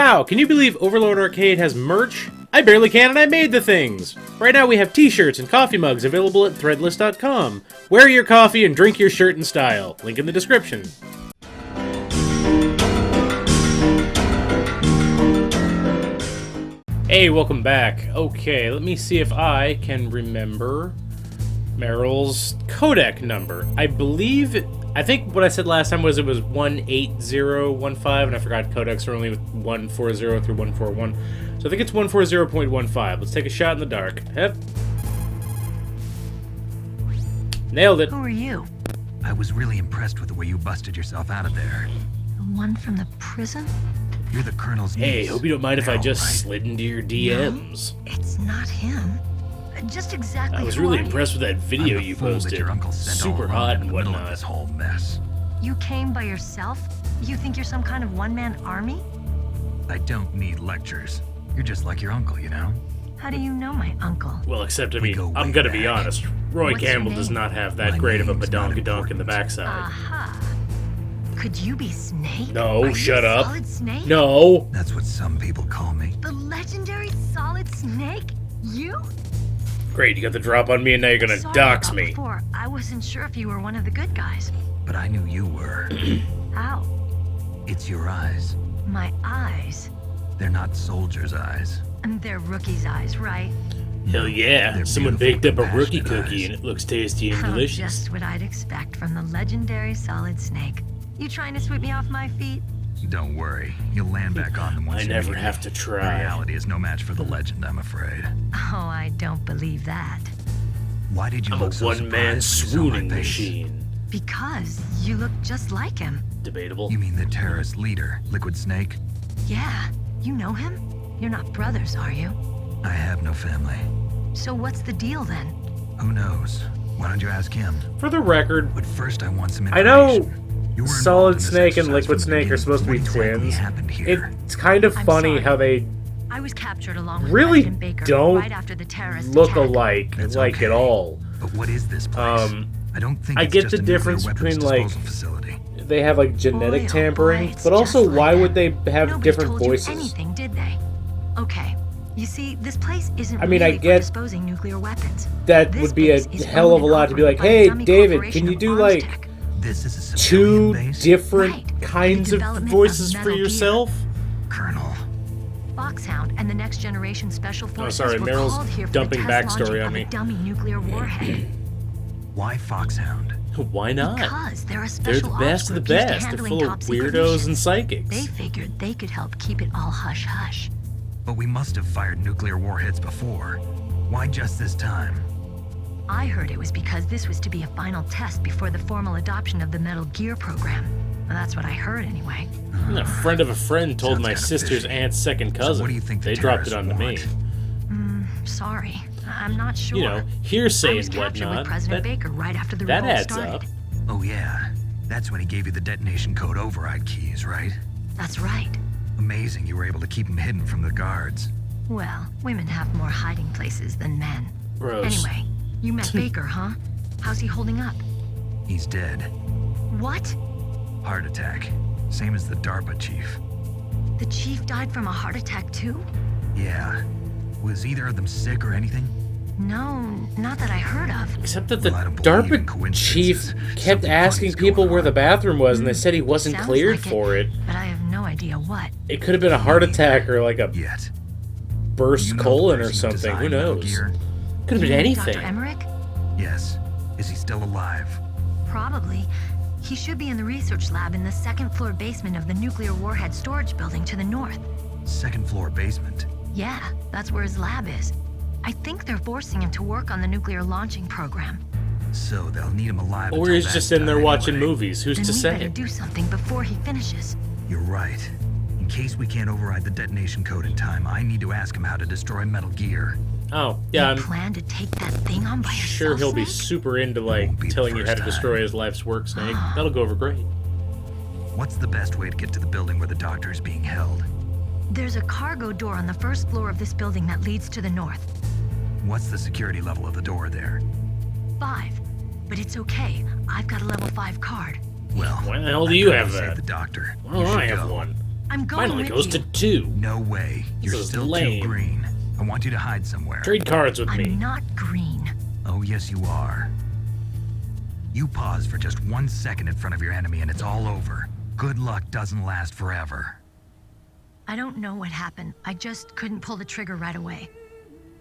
Wow, can you believe Overlord Arcade has merch? I barely can, and I made the things! Right now we have t-shirts and coffee mugs available at threadless.com. Wear your coffee and drink your shirt in style. Link in the description. Hey, welcome back. Okay, let me see if I can remember Meryl's codec number. I think what I said last time was it was 18015, and I forgot codecs are only with 140 through 141. So I think it's 140.15. Let's take a shot in the dark. Yep. Nailed it. Who are you? I was really impressed with the way you busted yourself out of there. The one from the prison? You're the Colonel's Hey, niece. hope you don't mind if I Meryl, just right? slid into your DMs. No, it's not him. Just exactly I was who really are you? impressed with that I'm video the you fool that posted. your uncle sent all Super alone hot in and the middle of whatnot. this whole mess. You came by yourself? You think you're some kind of one-man army? I don't need lectures. You're just like your uncle, you know? How do you know my uncle? Well, except, I We mean, go I'm way gonna be back. honest. Roy What's your Campbell does name? not have that My great of a name's not badonkadonk in the important. backside. Aha. Could you be Snake? No, Are you shut up. Solid Snake? No! That's what some people call me. The legendary Solid Snake? You? Great, you got the drop on me and now you're gonna Sorry dox about me. Before. I wasn't sure if you were one of the good guys. But I knew you were. How? It's your eyes. My eyes. They're not soldiers' eyes. And they're rookie's eyes, right? Hell yeah, They're someone beautiful, baked up a rookie compassionate cookie eyes. and it looks tasty and Oh, delicious. just what I'd expect from the legendary Solid Snake. You trying to sweep me off my feet? Don't worry. You'll land back on them once I you never meet have me. to The try. reality is no match for the legend, I'm afraid. Oh, I don't believe that. Why did you I'm a look so one-man surprised when you saw my swooning face? machine. Because you look just like him. Debatable. You mean the terrorist leader, Liquid Snake? Yeah, you know him? You're not brothers, are you? I have no family. So what's the deal then? Who knows? Why don't you ask him? For the record, But first I want some I information. know You were involved Solid in this Snake and exercise Liquid from the Snake are beginning. supposed to be What exactly twins. happened here? It's kind of I'm funny sorry. how they I was captured along with really President Baker don't right after the terrorist look attack. alike, That's like okay. at all. But what is this place? I don't think I it's get just the a nuclear difference weapons between, like, disposal facility. They have like genetic Boy, oh tampering, boy, it's but also just like why that. would they have Nobody different told voices? You anything, did they? Okay. You see, this place isn't I mean, I really get for disposing nuclear weapons. That This would be a base is hell of owned a and lot to be like, operated by the hey, dummy David, corporation can you of do Arms like Tech. This is a two civilian base? different Right. kinds The of development voices of for Metal Gear. yourself? Colonel. Foxhound and the next generation special forces sorry, were Meryl's called here for dumping the test backstory launching on of me. a dummy nuclear warhead. Why Foxhound? Why not? Because they're a They're special the best ops of the group used to best. They're handling full of top secret weirdos and missions. psychics. They figured they could help keep it all hush-hush. But we must have fired nuclear warheads before. Why just this time? I heard it was because this was to be a final test before the formal adoption of the Metal Gear program. Well, that's what I heard anyway. A friend of a friend told Sounds my kinda sister's fishy. aunt's second So cousin. what do you think the They dropped it terrorists onto me. want? Sorry, I'm not sure. You know, I hearsay was and captured whatnot. with President That, Baker right after the that revolt adds started. up. Oh yeah, that's when he gave you the detonation code override keys, right? That's right. Amazing you were able to keep them hidden from the guards. Well, women have more hiding places than men. Gross. Anyway, you met Baker, huh? How's he holding up? He's dead. What? Heart attack. Same as the DARPA chief. The chief died from a heart attack too? Yeah. Was either of them sick or anything? No, not that I heard of. Except that the Well, I don't believe in DARPA chief coincidences. kept Something asking funny's people going where the on. bathroom was, and they said he wasn't Sounds cleared like for it. But I have no idea what. It could have been a heart attack or like a Yet. burst You know the colon or person who something. Who designed Metal knows? Gear? Could have You been mean anything. Dr. Emmerich? Yes. Is he still alive? Probably. He should be in the research lab in the second floor basement of the nuclear warhead storage building to the north. Second floor basement. Yeah, that's where his lab is. I think they're forcing him to work on the nuclear launching program. So they'll need him alive. Or until he's that's just in there done watching anyway. movies. Who's Then to we better say? do something before he finishes. You're right. In case we can't override the detonation code in time, I need to ask him how to destroy Metal Gear. Oh, yeah, You I'm plan to take that thing on by sure yourself, he'll be Snake? super into, like, Won't be the telling you how to first destroy time. his life's work, Snake. That'll go over great. What's the best way to get to the building where the doctor is being held? There's a cargo door on the first floor of this building that leads to the north. What's the security level of the door there? 5. But it's okay. I've got a level 5 card. Well, Why the hell do I'd you rather have save that? the doctor. Why You don't I should have go. one? I'm Mine going only with goes you. to 2. No way. You're is still lame. too green. I want you to hide somewhere. Trade cards with me. I'm not green. Oh, yes, you are. You pause for just 1 second in front of your enemy and it's all over. Good luck doesn't last forever. I don't know what happened. I just couldn't pull the trigger right away.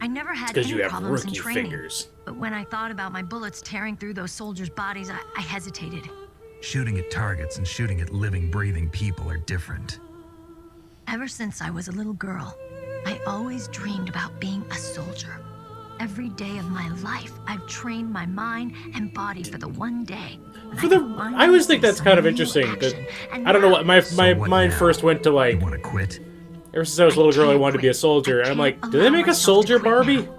I never had Because any you have problems in rookie training. fingers. But when I thought about my bullets tearing through those soldiers' bodies, I hesitated. Shooting at targets and shooting at living, breathing people are different. Ever since I was a little girl, I always dreamed about being a soldier. Every day of my life, I've trained my mind and body for the one day. I always think that's kind of interesting. That, I don't know what my what mind now? first went to, You like, want to quit? ever since I was a little girl, I can't wanted to be a quit. soldier, I and I'm like, can't do they allow make a myself to soldier quit Barbie? now.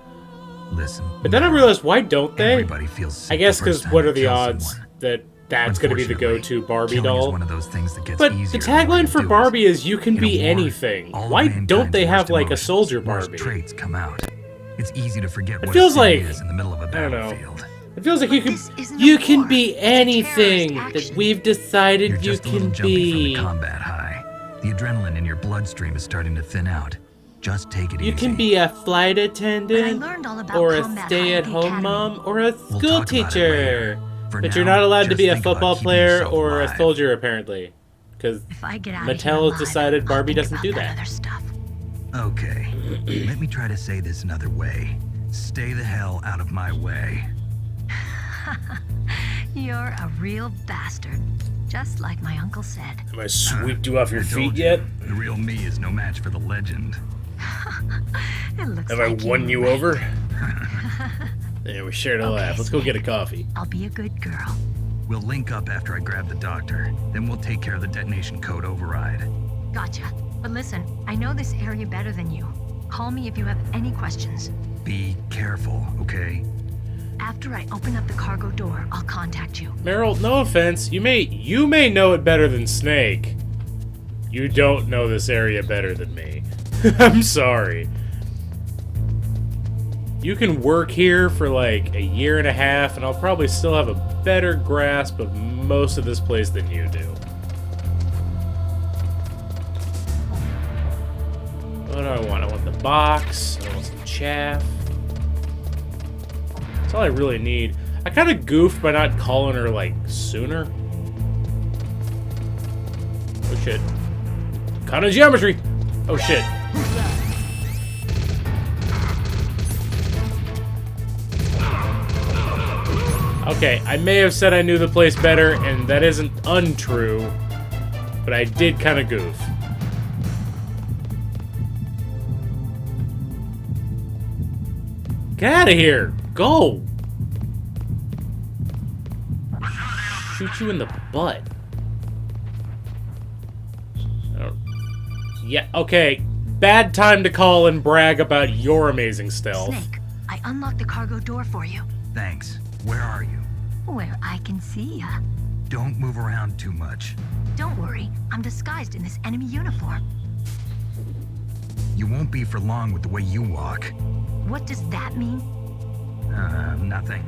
Listen. But then I realized, why don't they? Everybody feels sick I guess the first because time what they are the kill odds someone. that that's going to be the Unfortunately, go-to Barbie killing is doll? one of those things that gets But the easier the more tagline you for do it. Barbie is you can In a be war, anything. all of Why don't mankind's they have worst like a emotions, soldier worst Barbie? traits come out. It's easy to forget what feels a city like- is in the middle of a I don't know. battlefield. It feels like you can This isn't a war. be It's a anything terrorist that action. we've decided You're you just a little can jumpy from be. the combat high. The adrenaline in your bloodstream is starting to thin out. Just take it easy. You can be a flight But I attendant, learned all about or a combat high at the stay-at-home academy. mom, or a We'll school talk about it teacher. later. For But now, you're not allowed to just be a think about football keeping player yourself or a alive. soldier, apparently. Because If I get out of Mattel here has alive, decided I'll Barbie think doesn't about do that that. other stuff. Okay, let me try to say this another way. Stay the hell out of my way. You're a real bastard, just like my uncle said. am I sweeped you off your I feet told you, yet? The real me is no match for the legend. It looks Have I like won were you right. over? Yeah, we shared a laugh. Let's go get a coffee. I'll be a good girl. We'll link up after I grab the doctor. Then we'll take care of the detonation code override. Gotcha. But listen, I know this area better than you. Call me if you have any questions. Be careful, okay? After I open up the cargo door, I'll contact you. Meryl, no offense, you may know it better than Snake. You don't know this area better than me. I'm sorry. You can work here for like a year and a half, and I'll probably still have a better grasp of most of this place than you do. What do I want? I want the box. I want some chaff. That's all I really need. I kind of goofed by not calling her, like, sooner. Oh, shit. Caught in geometry! Oh, shit. Okay, I may have said I knew the place better, and that isn't untrue, but I did kind of goof. Get out of here! Go! Shoot you in the butt. Yeah, okay. Bad time to call and brag about your amazing stealth. Snake, I unlocked the cargo door for you. Thanks. Where are you? Where I can see ya. Don't move around too much. Don't worry, I'm disguised in this enemy uniform. You won't be for long with the way you walk. What does that mean? Nothing.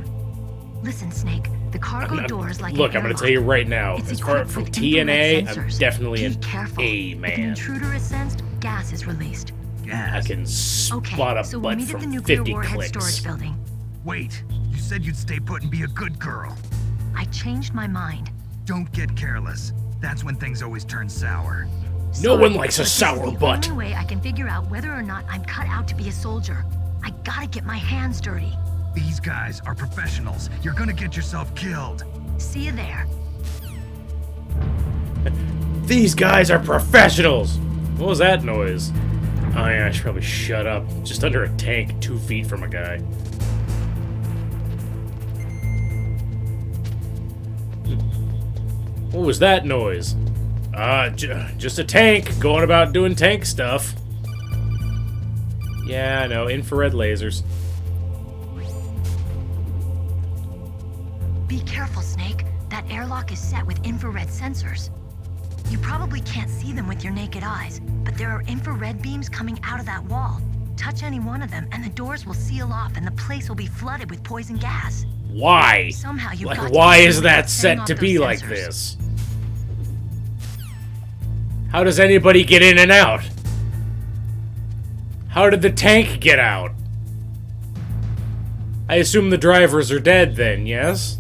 Listen, Snake, the cargo door is like Look, an I'm gonna airlock. tell you right now, It's as far equipped from with TNA, infrared I'm sensors. definitely Be an careful. A If an man. intruder is sensed, gas is released. Gas. I can Okay, spot a so we'll butt meet at the from nuclear 50 warhead clicks. storage building. Wait. You said you'd stay put and be a good girl. I changed my mind. Don't get careless. That's when things always turn sour. No Sorry, one likes a but this sour is the butt. only way I can figure out whether or not I'm cut out to be a soldier. I gotta get my hands dirty. These guys are professionals. You're gonna get yourself killed. See you there. These guys are professionals! What was that noise? Oh yeah, I should probably shut up. Just under a tank, 2 feet from a guy. What was that noise? Just a tank going about doing tank stuff. Yeah, I know, infrared lasers. Be careful, Snake. That airlock is set with infrared sensors. You probably can't see them with your naked eyes, but there are infrared beams coming out of that wall. Touch any one of them, and the doors will seal off, and the place will be flooded with poison gas. Why? Somehow you've got Like, to why get is through that without setting set off to those be like sensors. this? How does anybody get in and out? How did the tank get out? I assume the drivers are dead then, yes?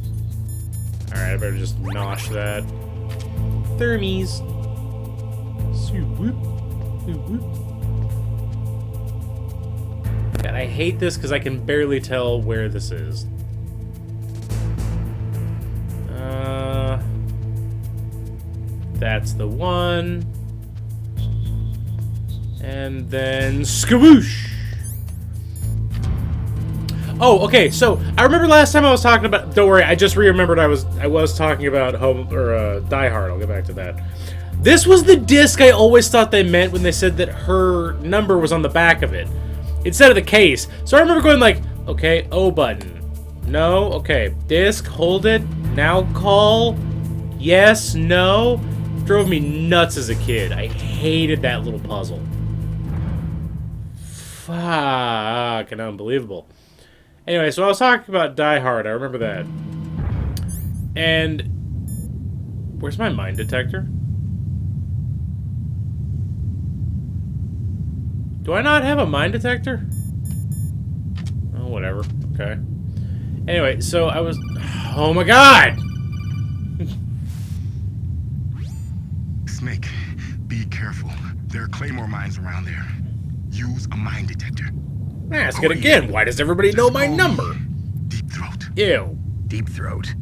Alright, I better just nosh that. Thermies. God, I hate this because I can barely tell where this is. That's the one. And then skawoosh. Oh, okay. So I remember last time I was talking about. Don't worry, I just remembered I was talking about Die Hard. I'll get back to that. This was the disc I always thought they meant when they said that her number was on the back of it instead of the case. So I remember going like, okay, O button, no, okay, disc, hold it, now call, yes, no. Drove me nuts as a kid. I hated that little puzzle. Fucking unbelievable. Anyway, so I was talking about Die Hard. I remember that. And where's my mine detector? Do I not have a mine detector? Oh, whatever. Okay. Anyway, so I was... Oh my god! Snake, be careful. There are claymore mines around there. Use a mine detector. Ask it again. Why does everybody know my number? Deep Throat. Ew. Deep Throat.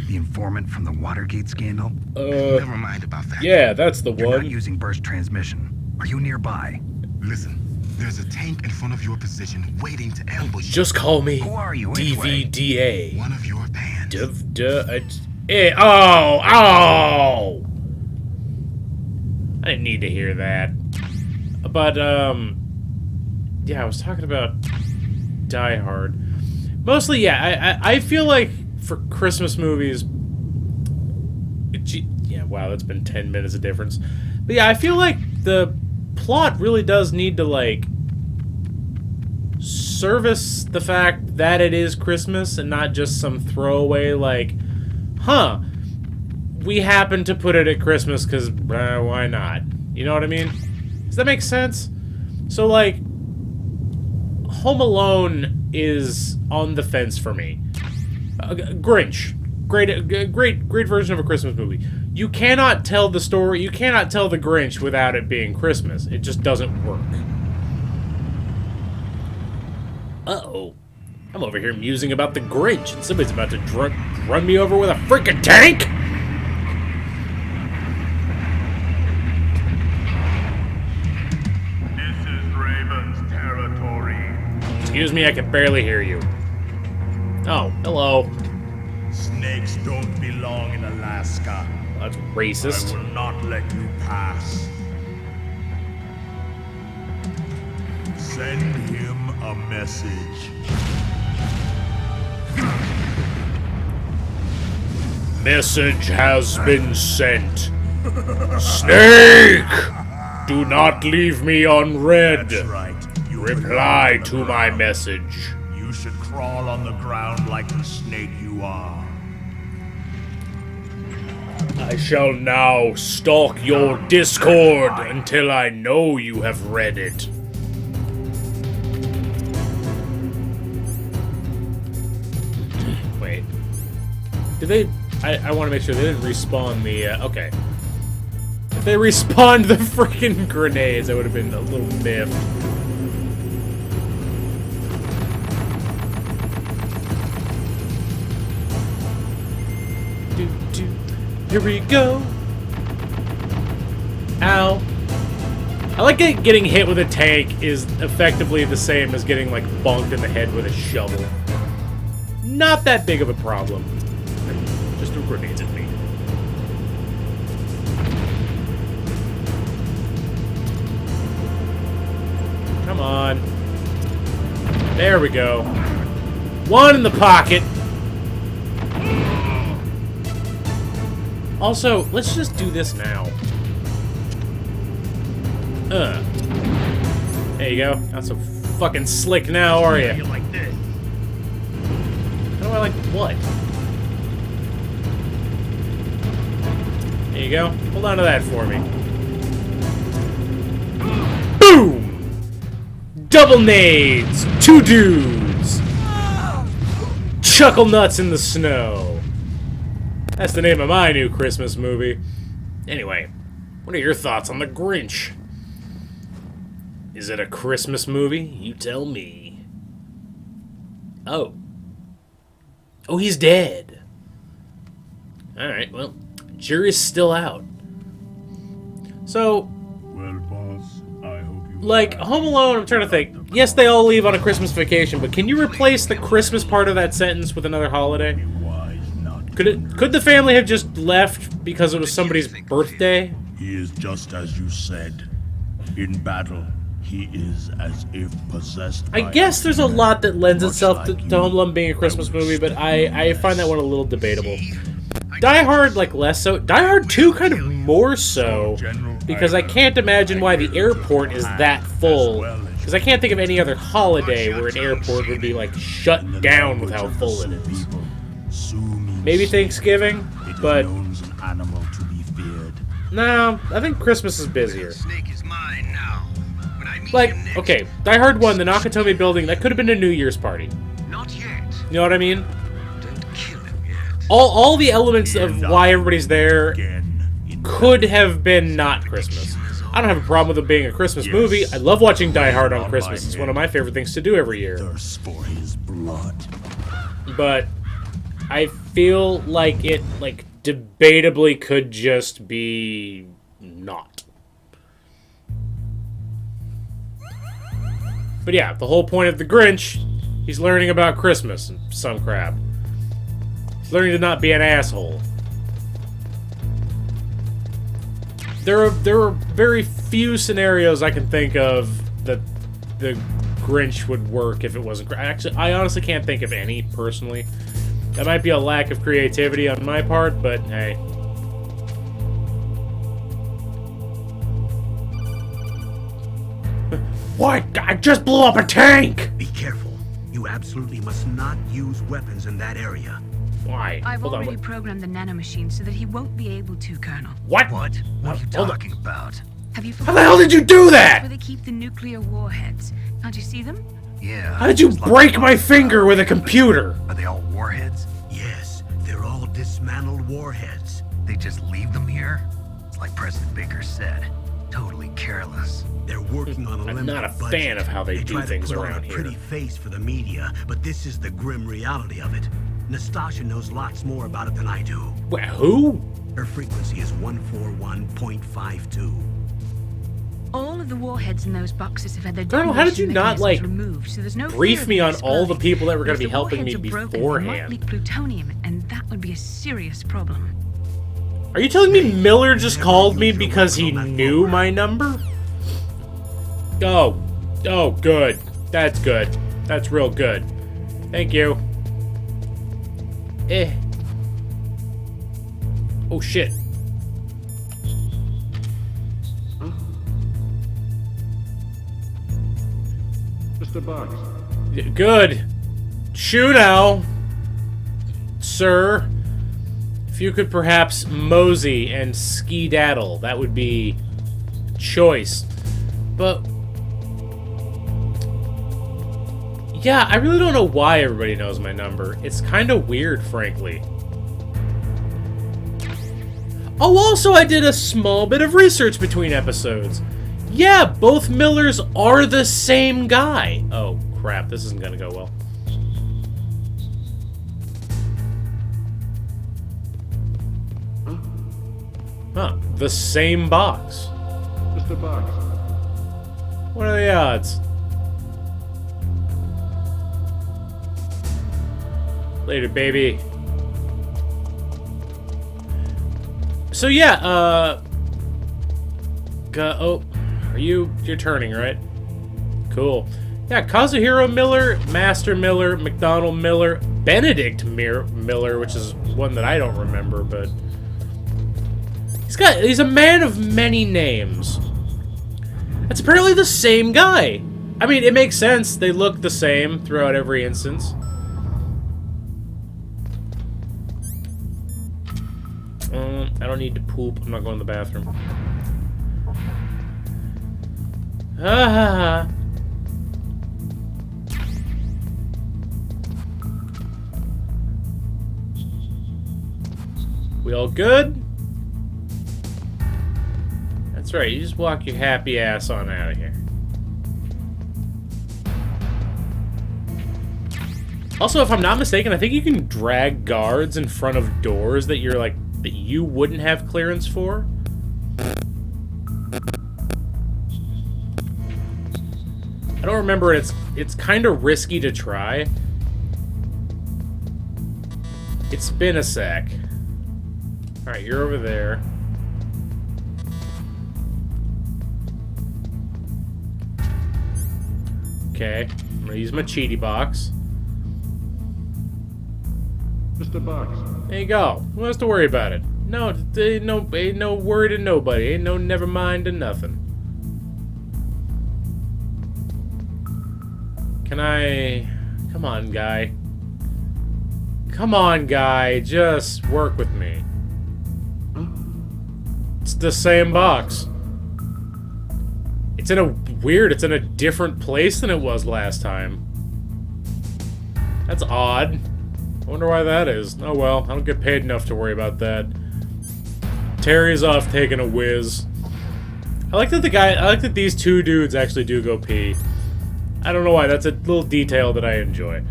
The informant from the Watergate scandal? Never mind about that. Yeah, that's the You're not one. using burst transmission. Are you nearby? Listen, there's a tank in front of your position waiting to ambush you. Just call me Who are you anyway? DVDA. One of your bands. Oh! I didn't need to hear that. But, yeah, I was talking about Die Hard. Mostly, yeah, I feel like for Christmas movies... Yeah, wow, that's been 10 minutes of difference. But yeah, I feel like the plot really does need to, like, service the fact that it is Christmas and not just some throwaway, like, huh, we happen to put it at Christmas because, why not? You know what I mean? Does that make sense? So, like, Home Alone is on the fence for me. Grinch. Great version of a Christmas movie. You cannot tell the story, you cannot tell the Grinch without it being Christmas. It just doesn't work. Uh-oh. I'm over here musing about the Grinch, and somebody's about to run me over with a freaking tank? This is Raven's territory. Excuse me, I can barely hear you. Oh, hello. Snakes don't belong in Alaska. That's I racist. will not let you pass. Send him a message. Message has been sent. Snake! Do not leave me unread. That's right. You Reply belong to on the my ground. message. You should crawl on the ground like the snake you are. I shall now stalk your Discord until I know you have read it. Wait. Did they... I want to make sure they didn't respawn the... okay. If they respawned the freaking grenades, I would have been a little miffed. Here we go. Ow. I like that getting hit with a tank is effectively the same as getting, like, bonked in the head with a shovel. Not that big of a problem. Just threw grenades at me. Come on. There we go. One in the pocket. Also, let's just do this now. There you go. Not so fucking slick now, are you? You like this? How do I like what? There you go. Hold on to that for me. Boom! Double nades! 2 dudes! Chuckle nuts in the snow. That's the name of my new Christmas movie. Anyway, what are your thoughts on The Grinch? Is it a Christmas movie? You tell me. Oh. Oh, he's dead. Alright, well, jury's still out. So, Well, boss, I hope you... like, Home Alone, I'm trying to think. Yes, they all leave on a Christmas vacation, but can you replace the Christmas part of that sentence with another holiday? Wise not. Could the family have just left because it was somebody's birthday? He is just as you said. In battle, he is as if possessed I by guess there's a demon. lot that lends Much itself like to you, Home Alone being a Christmas I would movie, but respect I you find that less. one a little debatable. Die Hard, like, less so. Die Hard 2 kind of more so, because I can't imagine why the airport is that full. Because I can't think of any other holiday where an airport would be, like, shut down with how full it is. Maybe Thanksgiving, but An animal to be feared. no, I think Christmas is busier. Snake is mine now. When I meet Like, him next, okay, Die Hard 1, the Nakatomi building, that could have been a New Year's party. Not yet. You know what I mean? Don't kill him yet. All the elements of why everybody's there Again, in could have been not Christmas. I don't have a problem with it being a Christmas movie. I love watching Die Hard on Christmas. It's one of my favorite things to do every year. thirst for his blood. But I feel like it, like, debatably could just be not. But yeah, the whole point of The Grinch, he's learning about Christmas and some crap. He's learning to not be an asshole. There are very few scenarios I can think of that the Grinch would work if it wasn't. Actually, I honestly can't think of any personally. That might be a lack of creativity on my part, but hey. What? I just blew up a tank! Be careful. You absolutely must not use weapons in that area. Why? I've Hold on, already what? programmed the nanomachine so that he won't be able to, Colonel. What? What? What are you Hold on. talking about? Have you How forgotten the hell did you do where that? they keep the nuclear warheads? Can't you see them? Yeah. How did you just look break them my up. finger with a computer? Are they all warheads? Yes, they're all dismantled warheads. They just leave them here? It's like President Baker said. Totally careless. They're working on a I'm limited not a budget. fan of how they do try to things put on around a here. pretty face for the media, but this is the grim reality of it. Nastasha knows lots more about it than I do. Wait, who? Her frequency is 141.52. All of the warheads in those boxes have had their Colonel, how did you detonation not, mechanisms like, removed, so there's no brief fear of me them on all the exploding. people that were But gonna if be helping me the warheads are broken, they beforehand? might leak plutonium, and that would be a serious problem. Are you telling me Miller just never called me use your because he weapon on that knew floor. my number? Oh. Oh, good. That's good. That's real good. Thank you. Eh. Oh, shit. Mr. Box. Good. Shoo now, sir. If you could perhaps mosey and skedaddle, that would be choice. But yeah, I really don't know why everybody knows my number. It's kind of weird, frankly. Oh, also, I did a small bit of research between episodes. Yeah, both Millers are the same guy. Oh, crap. This isn't gonna go well. Huh. The same box. Mr. Box. What are the odds? Later, baby. So yeah, oh, you're turning, right? Cool. Yeah, Kazuhiro Miller, Master Miller, McDonald Miller, Benedict Miller, which is one that I don't remember, but he's a man of many names. That's apparently the same guy. I mean, it makes sense. They look the same throughout every instance. I don't need to poop. I'm not going to the bathroom. Ah. We all good? That's right, you just walk your happy ass on out of here. Also, if I'm not mistaken, I think you can drag guards in front of doors that you're like that you wouldn't have clearance for. I don't remember. It's kind of risky to try. It's been a sec. All right, you're over there. Okay, I'm gonna use my cheaty box. Mr. Box. There you go. Who has to worry about it? No, ain't no worry to nobody. Ain't no never mind to nothing. Can I... Come on, guy. Come on, guy. Just work with me. It's the same box. It's in a... Weird, it's in a different place than it was last time. That's odd. I wonder why that is. Oh well, I don't get paid enough to worry about that. Terry's off taking a whiz. I like that these two dudes actually do go pee. I don't know why, that's a little detail that I enjoy.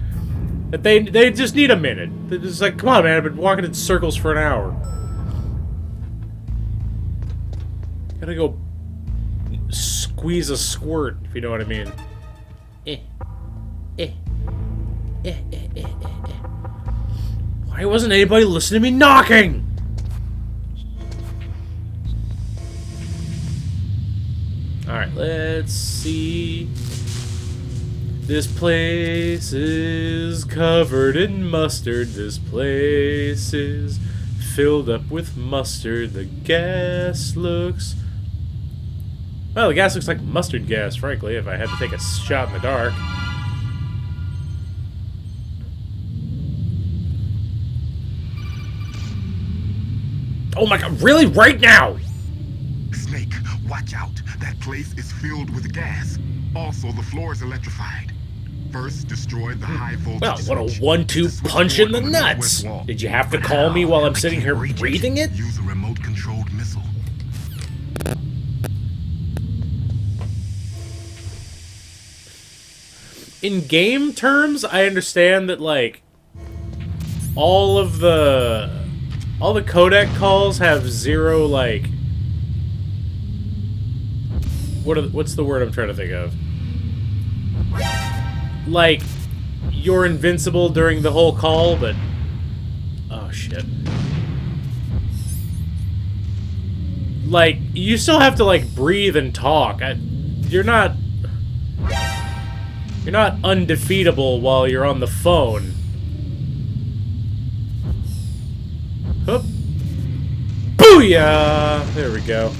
That they just need a minute. They're just like, come on man, I've been walking in circles for an hour. Gotta go squeeze a squirt, if you know what I mean. Why wasn't anybody listening to me knocking? Alright, let's see. This place is covered in mustard. This place is filled up with mustard. The gas looks... Well, the gas looks like mustard gas, frankly, if I had to take a shot in the dark. Oh my god, really? Right now? Snake, watch out. That place is filled with gas. Also, the floor is electrified. First, destroy the high voltage Well, what switch. a 1-2 punch in the on nuts! northwest wall. Did you have to call me while I'm I sitting can't here reach breathing it? Use a remote-controlled missile. In game terms, I understand that, like, all the codec calls have zero, like... What's the word I'm trying to think of? Like, you're invincible during the whole call, but... Oh, shit. Like, you still have to, like, breathe and talk. You're not undefeatable while you're on the phone. Hup. Booyah! There we go.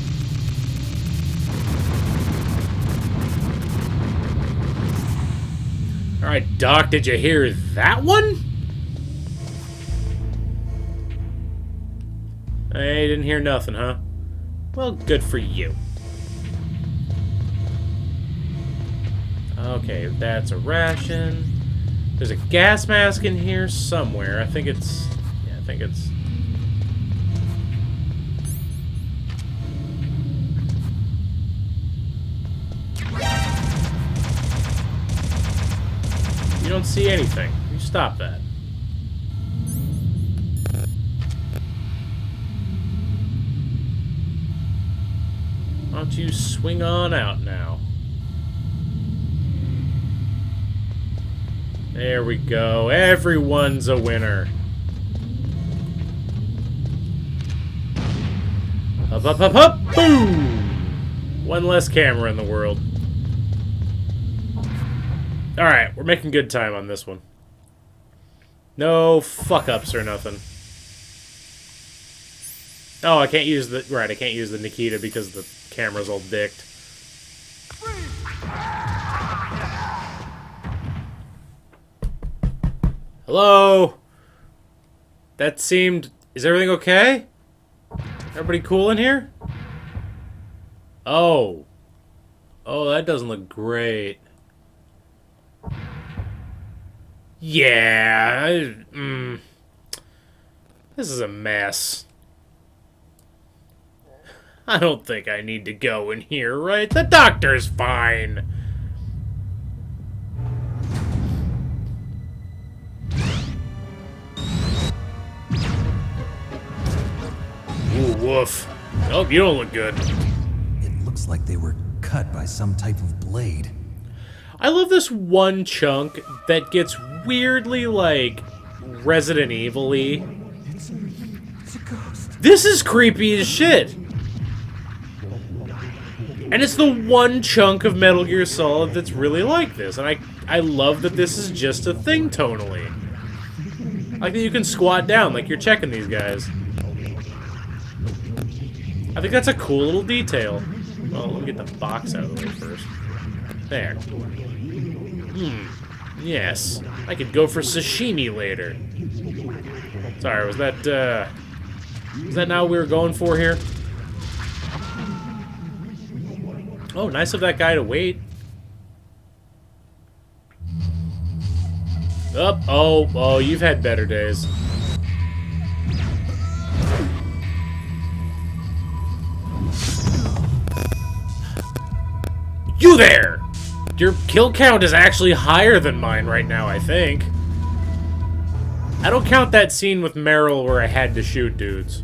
Alright, Doc, did you hear that one? Hey, didn't hear nothing, huh? Well, good for you. Okay, that's a ration. There's a gas mask in here somewhere. I think it's... Yeah, I think it's... You don't see anything. You stop that. Why don't you swing on out now? There we go. Everyone's a winner. Up, up, up, up! Boom! One less camera in the world. Alright, we're making good time on this one. No fuck-ups or nothing. Oh, I can't use the... Right, I can't use the Nikita because the camera's all dicked. Hello? That seemed... Is everything okay? Everybody cool in here? Oh. Oh, that doesn't look great. Yeah. This is a mess. I don't think I need to go in here, right? The doctor's fine. Ooh, woof. Oh, you don't look good. It looks like they were cut by some type of blade. I love this one chunk that gets weirdly, like, Resident Evil-y. It's a ghost. This is creepy as shit. And it's the one chunk of Metal Gear Solid that's really like this. And I love that this is just a thing tonally. Like that you can squat down like you're checking these guys. I think that's a cool little detail. Well, let me get the box out of the way first. There. Yes. I could go for sashimi later. Sorry, was that not what we were going for here? Oh, nice of that guy to wait. Oh, you've had better days. You there! Your kill count is actually higher than mine right now, I think. I don't count that scene with Meryl where I had to shoot dudes.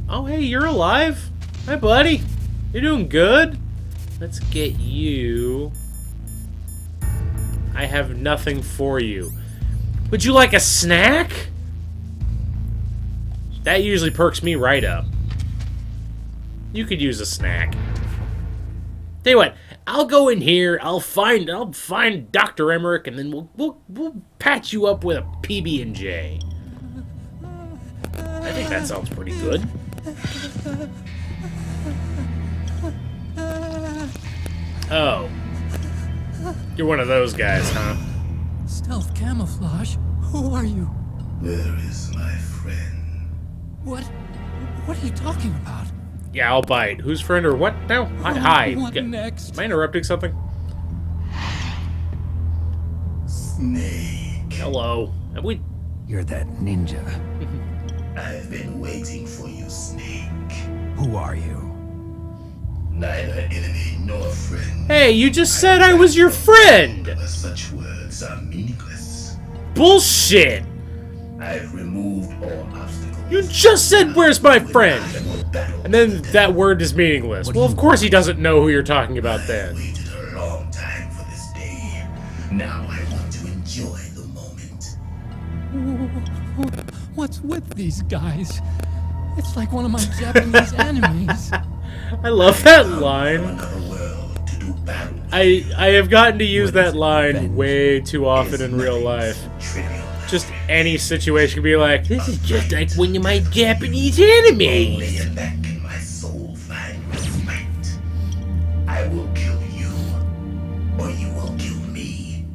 Oh, hey, you're alive? Hi, buddy. You're doing good? Let's get you. I have nothing for you. Would you like a snack? That usually perks me right up. You could use a snack. Tell you what, I'll go in here, I'll find Dr. Emmerich, and then we'll patch you up with a PB&J. I think that sounds pretty good. Oh. You're one of those guys, huh? Stealth camouflage? Who are you? Where is my friend? What are you talking about? Yeah, I'll bite. Whose friend or what now? Hi. What next? Am I interrupting something? Snake. Hello. Have we... You're that ninja. I've been waiting for you, Snake. Who are you? Neither enemy nor friend. Hey, you just said I was your friend! But such words are meaningless. Bullshit! I've removed all obstacles. You just said, where's my friend? And then that word is meaningless. Well, of course he doesn't know who you're talking about then. I waited a long time for this day. Now I want to enjoy the moment. What's with these guys? It's like one of my Japanese animes. I love that line. Another world to do battle. I have gotten to use that line way too often in real life. Trivial. Just any situation can be like, this is just like one of my Japanese Only animes. in that can my soul find respite. I will kill you, or you will kill me.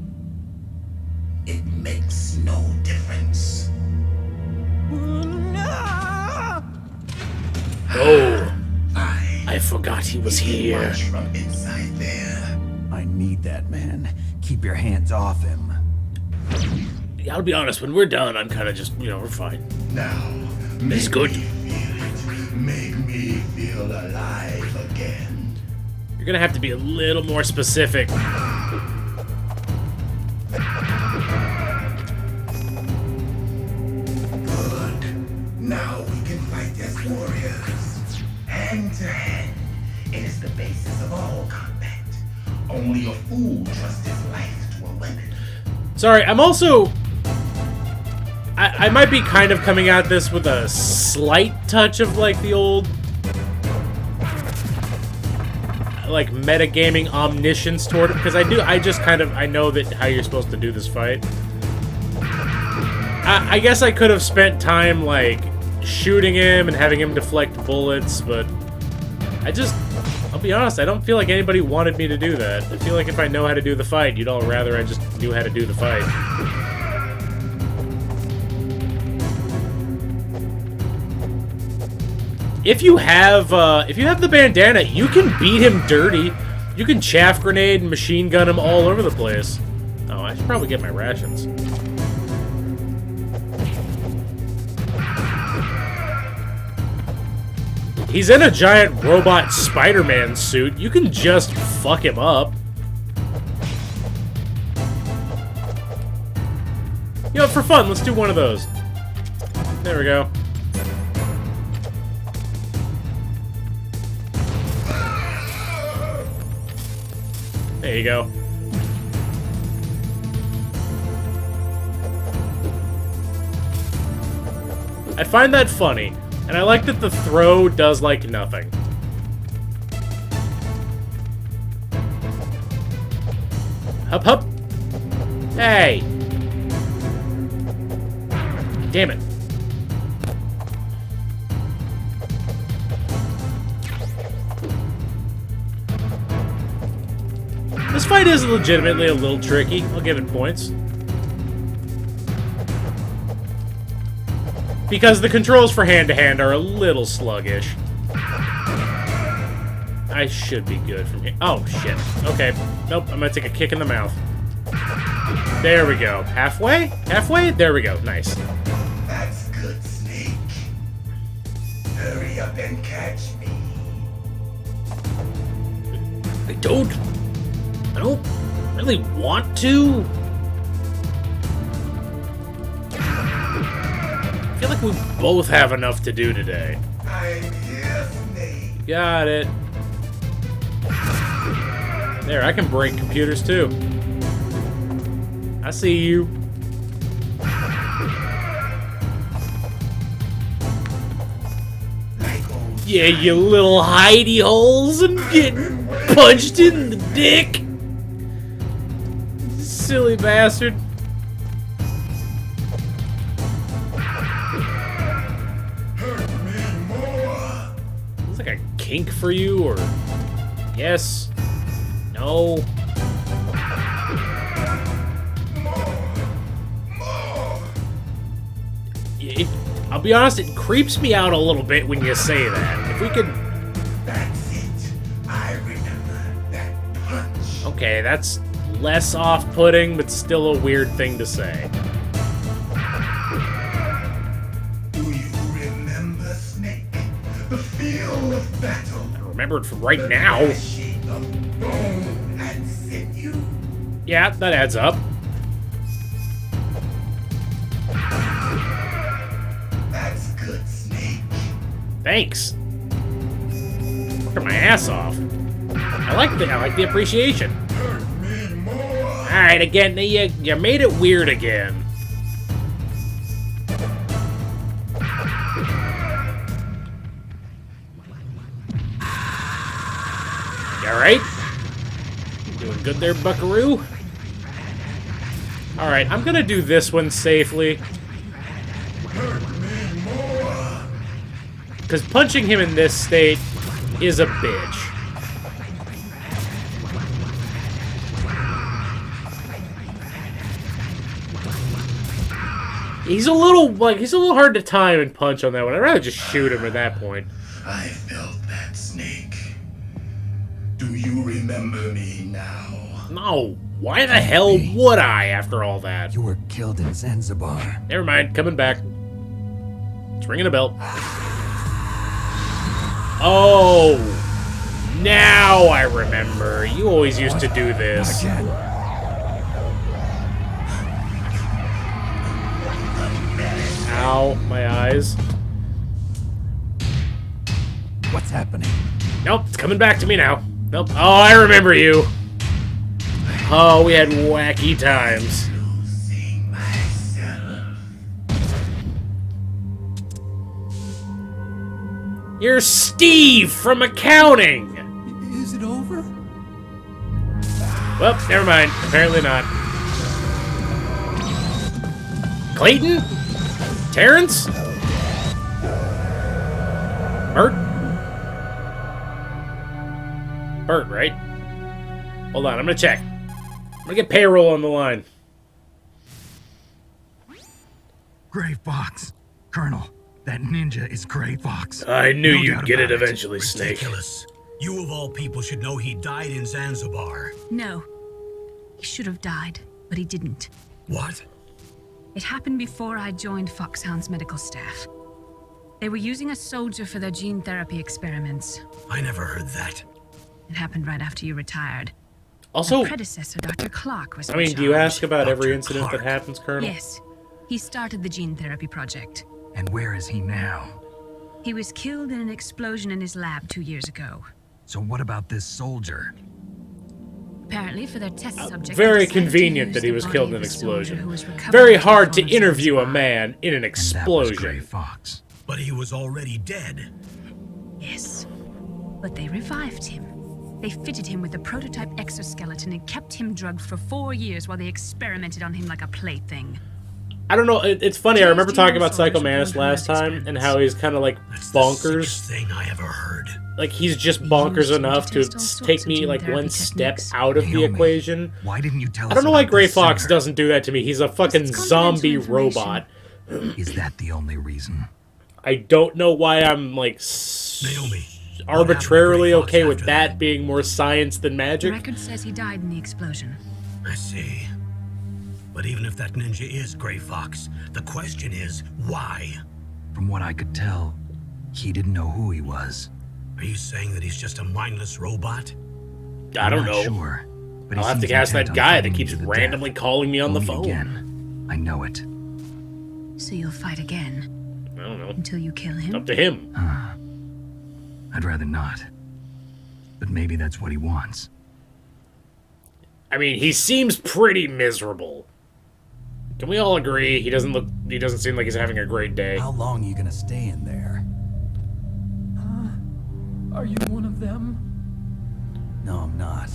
It makes no difference. Oh, I forgot he was here. Watch from inside there. I need that man. Keep your hands off him. I'll be honest, when we're done, I'm kind of just, we're fine. Now, He's good. Make me feel alive again. You're gonna have to be a little more specific. Good. Now we can fight as warriors. Hand to hand. It is the basis of all combat. Only a fool trusts his life to a weapon. Sorry, I'm also... I might be kind of coming at this with a slight touch of, like, the old... like, metagaming omniscience toward it, because I know that how you're supposed to do this fight. I guess I could have spent time, like, shooting him and having him deflect bullets, but I'll be honest, I don't feel like anybody wanted me to do that. I feel like if I know how to do the fight, you'd all rather I just knew how to do the fight. if you have the bandana, you can beat him dirty. You can chaff grenade and machine gun him all over the place. Oh, I should probably get my rations. He's in a giant robot Spider-Man suit. You can just fuck him up. You know, for fun, let's do one of those. There we go. There you go. I find that funny, and I like that the throw does, like, nothing. Hup, hup. Hey! Damn it. This fight is legitimately a little tricky. I'll give it points. Because the controls for hand-to-hand are a little sluggish. I should be good from here. Oh, shit. Okay. Nope, I'm gonna take a kick in the mouth. There we go. Halfway? Halfway? There we go. Nice. That's good, Snake. Hurry up and catch me. I don't really want to. I feel like we both have enough to do today. I'm here, Snake. Got it. There, I can break computers too. I see you. Yeah, you little hidey holes and getting punched in the dick. Silly bastard. Hurt me more. Looks like a kink for you, or yes, no. I'll be honest, it creeps me out a little bit when you say that. If we could... That's it. I remember that punch. Okay, that's less off-putting, but still a weird thing to say. Do you remember, Snake? The feel of battle. I remember it from right now. The clashing of bone and sinew. Yeah, that adds up. That's good, Snake. Thanks. Working my ass off. I like the appreciation. Hurt me more. Alright, again, you made it weird again. You alright? Doing good there, buckaroo? Alright, I'm gonna do this one safely. Because punching him in this state is a bitch. He's a little hard to time and punch on that one. I'd rather just shoot him at that point. I felt that, Snake. Do you remember me now? No. Why the hell would I after all that? You were killed in Zanzibar. Never mind. Coming back. It's ringing a bell. Oh. Now I remember. You always used to do this. Again. Ow, my eyes. What's happening? Nope, it's coming back to me now. Nope. Oh, I remember you. Oh, we had wacky times. Losing myself. You're Steve from accounting. Is it over? Well, never mind. Apparently not. Clayton? Terrence? Bert? Bert, right? Hold on, I'm gonna check. I'm gonna get payroll on the line. Grave box. Colonel, That ninja is Gray Fox. I knew No you'd doubt get it about eventually, Snake. Ridiculous. You of all people should know he died in Zanzibar. No. He should have died, but he didn't. What? It happened before I joined Foxhound's medical staff. They were using a soldier for their gene therapy experiments. I never heard that. It happened right after you retired. Also, My predecessor, Dr. Clark, was I in mean, do you charge. ask about every Dr. incident that Clark. happens, Colonel? Yes. He started the gene therapy project. And where is he now? He was killed in an explosion in his lab 2 years ago. So what about this soldier? Apparently, for their test subject, Very they decided to convenient use that he the was body killed in of an a soldier who explosion. was recovering Very from hard to the interview a Zanzibar. man in an And that was Gray explosion. Fox. But he was already dead. Yes. But they revived him. They fitted him with a prototype exoskeleton and kept him drugged for 4 years while they experimented on him like a plaything. I don't know. It's funny. I remember James talking about Dean Psycho Soldiers Manus were last born from time those and how he's kind of like That's the bonkers. sickest thing I ever heard. Like he's just He bonkers used him to enough to test all sorts take of me gene like therapy one step techniques. out of the Naomi, equation. Why didn't you tell us I don't know why about Gray this Fox sooner? doesn't do that to me. He's a fucking It's zombie confidential information. robot. Is that the only reason? I don't know why I'm like Naomi, what arbitrarily happened to Gray Fox okay with after that being more science than The magic. record says he died in the explosion. I see. But even if that ninja is Gray Fox, the question is, why? From what I could tell, he didn't know who he was. Are you saying that he's just a mindless robot? I don't I'm not know. Sure, but he I'll have to seems ask that intent on guy that fighting keeps you to the randomly death. calling me on the Only phone. Again. I know it. So you'll fight again I don't know. until you kill It's him? up to him. I'd rather not. But maybe that's what he wants. I mean, he seems pretty miserable. Can we all agree he doesn't seem like he's having a great day? How long are you gonna stay in there? Are you one of them? No, I'm not.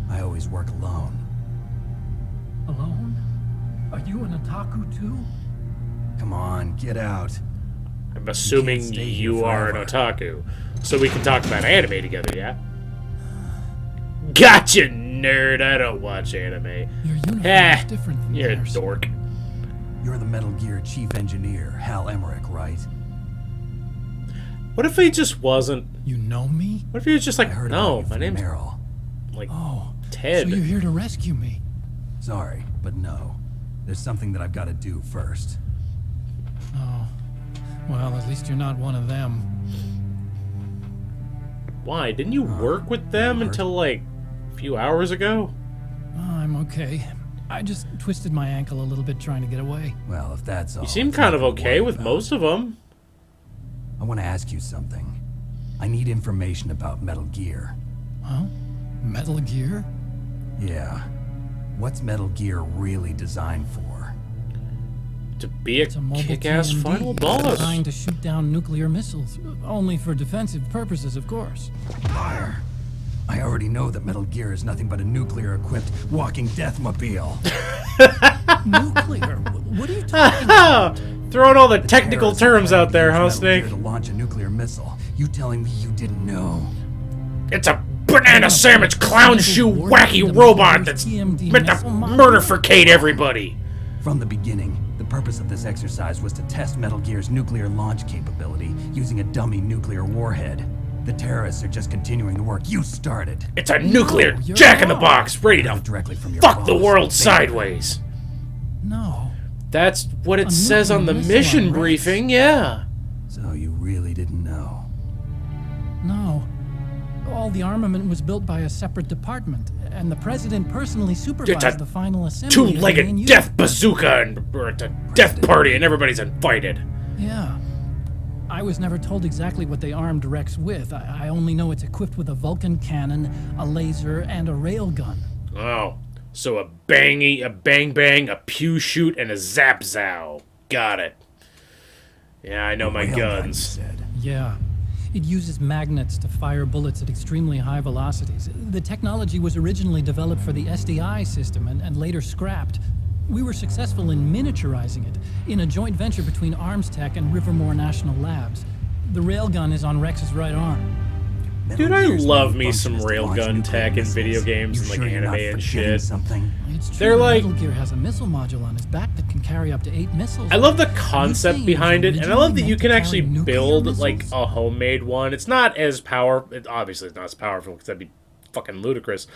I always work alone. Alone? Are you an otaku too? Come on, get out. I'm assuming stay here you are an forever. otaku. So we can talk about anime together, yeah? Gotcha, nerd. I don't watch anime. Your uniform Eh, is different from you're a theirs. dork. You're the Metal Gear chief engineer, Hal Emmerich, right? What if he just wasn't? You know me? What if he was just like, I heard no, about you my from name's Meryl. like Oh, Ted. so you're here to rescue me. Sorry, but no. There's something that I've got to do first. Oh, well, at least you're not one of them. Why? Didn't you work with them hurt? until like a few hours ago? Oh, I'm okay. I just twisted my ankle a little bit trying to get away. Well, if that's all. You seem it's kind of nothing to okay worry with about. most of them. I want to ask you something. I need information about Metal Gear. Huh? Metal Gear? Yeah. What's Metal Gear really designed for? To be a It's a mobile kick-ass TMD final boss. designed to shoot down nuclear missiles, only for defensive purposes, of course. Liar. I already know that Metal Gear is nothing but a nuclear-equipped walking deathmobile. Nuclear? What are you talking about? Throwing all the technical Terrorists terms plan out to there, use huh, Metal Gear Snake? to launch a nuclear missile. You telling me you didn't know? It's a banana sandwich clown shoe wacky robot that's meant to murder for Kate everybody. From the beginning, the purpose of this exercise was to test Metal Gear's nuclear launch capability using a dummy nuclear warhead. The terrorists are just continuing the work you started. It's a nuclear No, you're jack-in-the-box ready Heard to it directly from your fuck the boss. world Think sideways. No. That's what it A says on the nuclear missile mission on Rex. briefing, yeah. So you really didn't know? No. All the armament was built by a separate department, and the president personally supervised the final assembly. of the main Two-legged unit. death bazooka, and or it's a death party, and everybody's invited. Yeah. I was never told exactly what they armed Rex with. I only know it's equipped with a Vulcan cannon, a laser, and a railgun. Oh, so a bangy, a bang bang, a pew shoot, and a zap zow. Got it. Yeah, I know my Railgun, you guns. said. Yeah. It uses magnets to fire bullets at extremely high velocities. The technology was originally developed for the SDI system and later scrapped. We were successful in miniaturizing it in a joint venture between Arms Tech and Rivermore National Labs. The railgun is on Rex's right arm. Dude, I Gear's love main me function some is to launch railgun nuclear tech in missiles. video games You and like sure you're anime not and forgetting shit. something? It's true. They're that like- Metal Gear has a missile module on his back that can carry up to 8 missiles. I love the Are you concept saying behind was it, and I love that originally you meant can to actually carry nuclear build like missiles? a homemade one. It's not as powerful. Obviously, it's not as powerful because that'd be fucking ludicrous.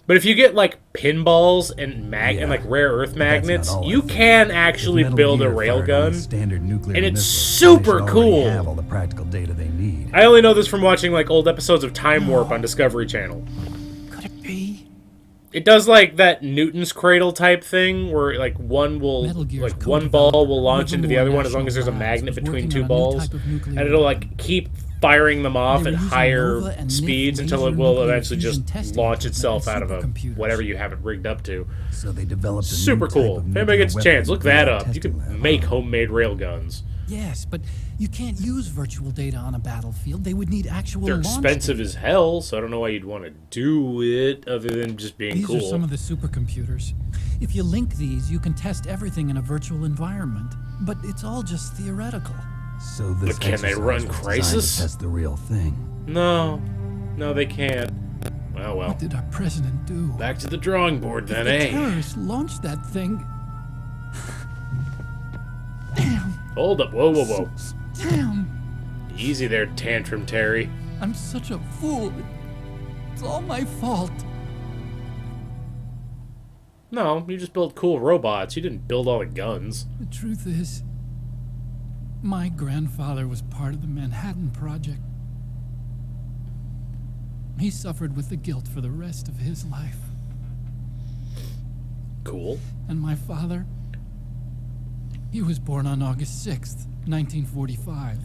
But if you get like pinballs and and like rare earth But that's not magnets, all, I you think. can If actually Metal build a Gear fired only railgun. standard nuclear and it's missiles, then they super should already cool. have all the practical data they need. I only know this from watching like old episodes of Time Warp on Discovery Channel. Could it be? It does like that Newton's cradle type thing where like one will Metal Gear's like one ball will launch into the Livermore other one as long as there's a National magnet Labs was between working two on a new balls, type of nuclear and it'll weapon. like keep firing them off They at were using higher Nova and speeds Nif until it laser will nuclear eventually fusion just testing launch equipment itself and out of a supercomputers. whatever you have it rigged up to. So they developed a Super new type cool. of If anybody gets a nuclear chance, look weapon that in a up. You testing can lab. make homemade railguns. Yes, but you can't use virtual data on a battlefield. They would need actual They're launch expensive data. as hell, so I don't know why you'd want to do it other than just being These cool. are some of the supercomputers. If you link these, you can test everything in a virtual environment. But it's all just theoretical. So this But can they exercise run was designed Crisis? to test the real thing. No, they can't. Well, What did our president do? back to the drawing board then, The eh? terrorists launched that thing. Damn. Hold up, whoa. Damn. Easy there, Tantrum Terry. I'm such a fool. It's all my fault. No, you just built cool robots. You didn't build all the guns. The truth is, my grandfather was part of the Manhattan Project. He suffered with the guilt for the rest of his life. Cool. And my father, he was born on August 6th, 1945.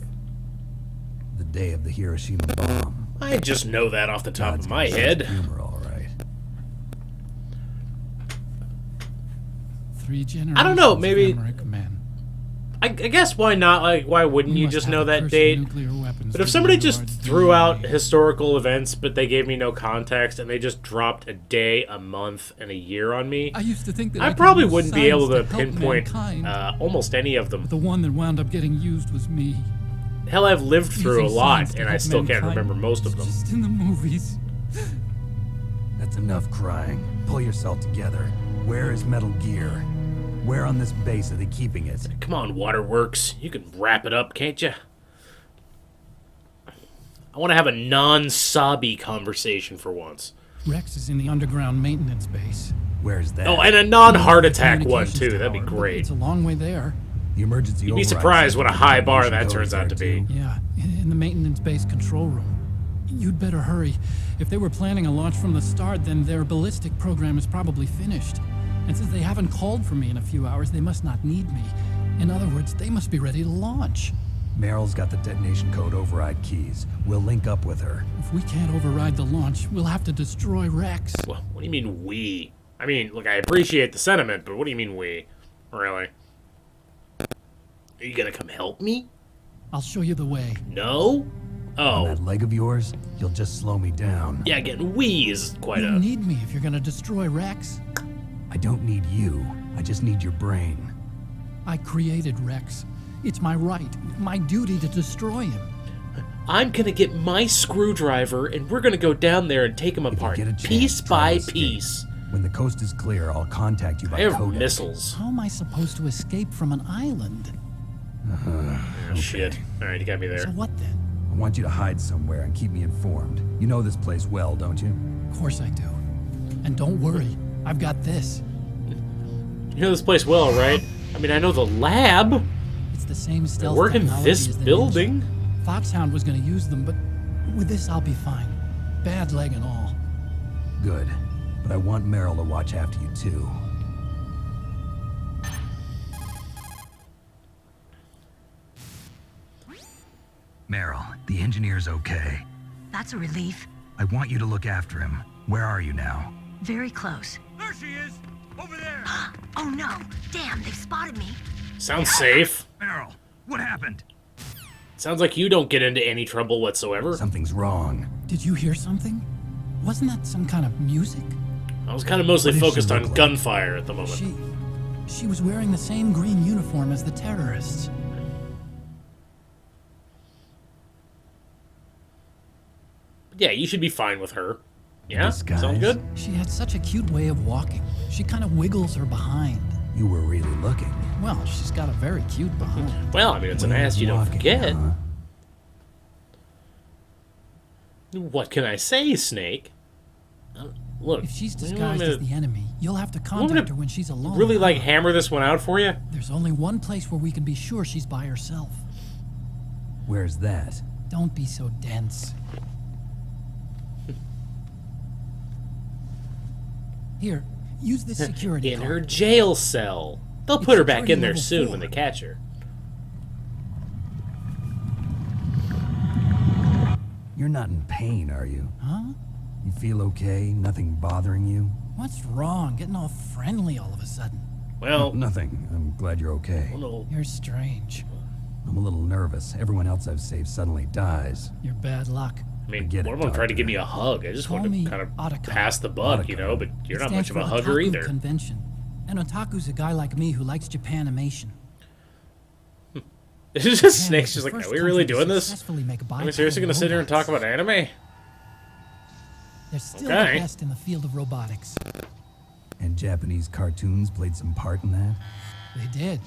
The day of the Hiroshima bomb. I just know that off the top God's of my got a sense head. of humor, all right. 3 generations I don't know, of maybe- American men. I guess why not? Like, why wouldn't We you must just have know a that curse of date? nuclear weapons But if to somebody rule just our threw DNA. out historical events, but they gave me no context, and they just dropped a day, a month, and a year on me, I used to think that I could probably use wouldn't be able to science help pinpoint mankind. almost any of them. But the one that wound up getting used was me. Hell, I've lived through a Using lot, science to and I help still can't mankind. remember most of them. Just in the movies. That's enough crying. Pull yourself together. Where is Metal Gear? Where on this base are they keeping it? Come on, Waterworks. You can wrap it up, can't you? I want to have a non-sobby conversation for once. Rex is in the underground maintenance base. Where's that? Oh, and a non-heart attack one, Communications too. That'd be tower, but great. It's a long way there. The emergency You'd be override surprised what a system high bar detonation that code turns out to there, be. too. Yeah, in the maintenance base control room. You'd better hurry. If they were planning a launch from the start, then their ballistic program is probably finished. And since they haven't called for me in a few hours, they must not need me. In other words, they must be ready to launch. Meryl's got the detonation code override keys. We'll link up with her. If we can't override the launch, we'll have to destroy Rex. Well, what do you mean, we? I mean, look, I appreciate the sentiment, but what do you mean, we? Really? Are you gonna come help me? I'll show you the way. No? On Oh. that leg of yours, you'll just slow me down. Yeah, again, we is quite You'll a... need me if you're gonna destroy Rex. I don't need you. I just need your brain. I created Rex. It's my right, my duty to destroy him. I'm gonna get my screwdriver, and we're gonna go down there and take him If you apart, get a chance, piece try by to escape. piece. When the coast is clear, I'll contact you by I have codec. missiles. How am I supposed to escape from an island? Oh, shit. Alright, you got me So there. what then? I want you to hide somewhere and keep me informed. You know this place well, don't you? Of course I do. And don't worry, I've got this. You know this place well, right? I mean, I know the lab. It's the same stealth Work in technology this as the building. Ninja. Foxhound was going to use them, but with this I'll be fine. Bad leg and all. Good. But I want Meryl to watch after you, too. Meryl, the engineer's okay. That's a relief. I want you to look after him. Where are you now? Very close. There she is! Over there! Oh no! Damn, they've spotted me. Sounds safe. Meryl, what happened? Sounds like you don't get into any trouble whatsoever. Something's wrong. Did you hear something? Wasn't that some kind of music? I was kind of mostly What did she focused on look like? gunfire at the moment. She was wearing the same green uniform as the terrorists. Yeah, you should be fine with her. Yeah? Disguise? Sound good? She had such a cute way of walking. She kind of wiggles her behind. You were really looking. Well, she's got a very cute behind. Well, I mean, it's an Way of ass you don't walking, forget. huh? What can I say, Snake? Look, If she's you want disguised me as to the enemy, you'll have to want me contact to her when she's alone. really, like, hammer this one out for you? There's only one place where we can be sure she's by herself. Where's that? Don't be so dense. Here, use this security In card. her jail cell. They'll It's put her back security in there level soon 4. when they catch her. You're not in pain, are you? Huh? You feel okay? Nothing bothering you? What's wrong? Getting all friendly all of a sudden. Well, Nothing. I'm glad you're okay. no. You're strange. I'm a little nervous. Everyone else I've saved suddenly dies. You're bad luck. I mean, Forget one it, of them tried to Doctor. give me a hug. I just Call wanted me to kind of Otacon. pass the buck, you know, but you're It not stands much of a for hugger Otaku either. Convention. An otaku's a guy like me who likes Japanimation. It's just Japan Snake's is just the like, first are we really country to doing this? successfully make Are we seriously going to sit here and talk robots. about anime? They're still Okay. the best in the field of robotics. And Japanese cartoons played some part in that? They did.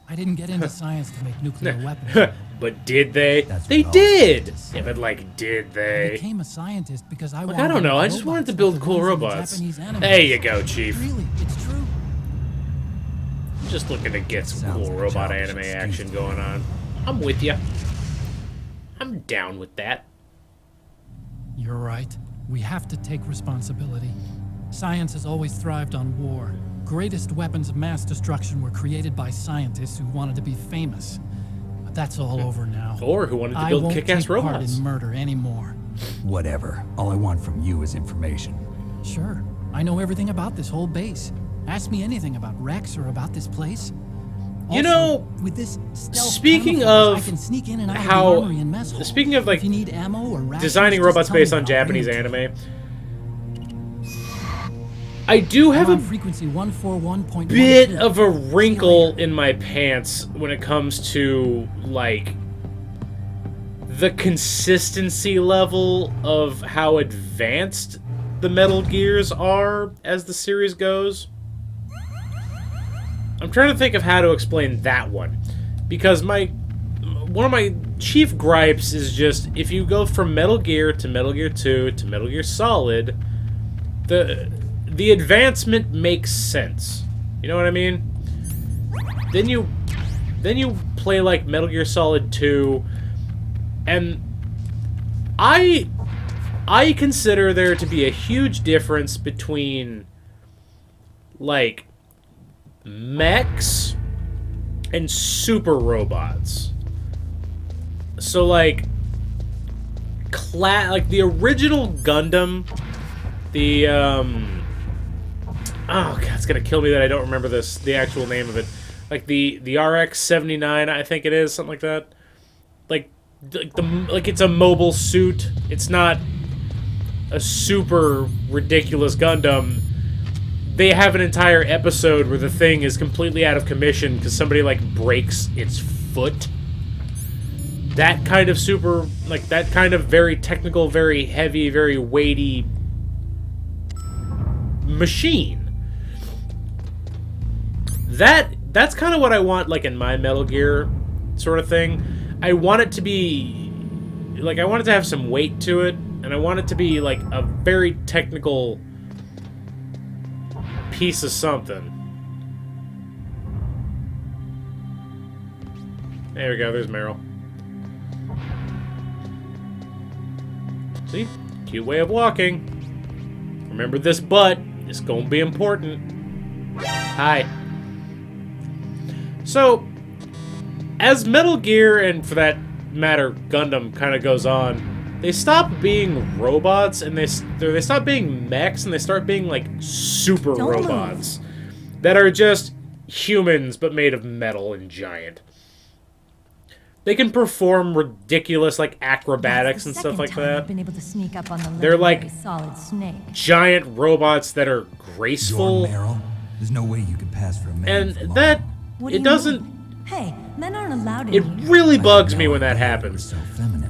I didn't get into science to make nuclear weapons. But did they? That's They what all did! scientists Yeah, say. but like, did I they? became a scientist because I Look, wanted I don't to know. make I just wanted to robots build like the cool ones in the robots. Japanese anime. There you go, Chief. Really, it's true. I'm just looking to get some Sounds cool like a robot childish anime excuse action to going me. on. I'm with you. I'm down with that. You're right. We have to take responsibility. Science has always thrived on war. Greatest weapons of mass destruction were created by scientists who wanted to be famous. But that's all over now. Or who wanted to I build won't kick-ass take part robots. in murder anymore. Whatever. All I want from you is information. Sure, I know everything about this whole base. Ask me anything about Rex or about this place. You Also, know, with this stealth speaking camouflage, of I can sneak in and out how- of the armory and mess hall. speaking of, like, if you need ammo or rations, Designing just robots tell me based on and I'll bring Japanese it to you. anime. I do have I'm a on frequency 141.12. bit of a wrinkle in my pants when it comes to, like, the consistency level of how advanced the Metal Gears are as the series goes. I'm trying to think of how to explain that one, because one of my chief gripes is just if you go from Metal Gear to Metal Gear 2 to Metal Gear Solid, the advancement makes sense. You know what I mean? Then you play like Metal Gear Solid 2, and I consider there to be a huge difference between, like, mechs and super robots. So, like, like the original Gundam, the oh god, it's gonna kill me that I don't remember the actual name of it. Like the RX-79, I think it is, something like that. Like it's a mobile suit. It's not a super ridiculous Gundam. They have an entire episode where the thing is completely out of commission because somebody, like, breaks its foot. That kind of that kind of very technical, very heavy, very weighty machine. That's kind of what I want, like, in my Metal Gear sort of thing. I want it to be, like, I want it to have some weight to it, and I want it to be, like, a very technical piece of something. There we go, there's Meryl. See? Cute way of walking. Remember this butt. It's gonna be important. Hi. So, as Metal Gear, and for that matter, Gundam, kind of goes on, they stop being robots, and they stop being mechs, and they start being, like, super robots that are just humans, but made of metal and giant. They can perform ridiculous, like, acrobatics and stuff like that. Been able to sneak up on the They're like solid snake. giant robots that are graceful. You're Meryl. There's no way you could pass for a man. And for long. that, What do it you doesn't, mean? Hey, men aren't allowed it in here. really I bugs didn't me know when that you were happens. so feminine.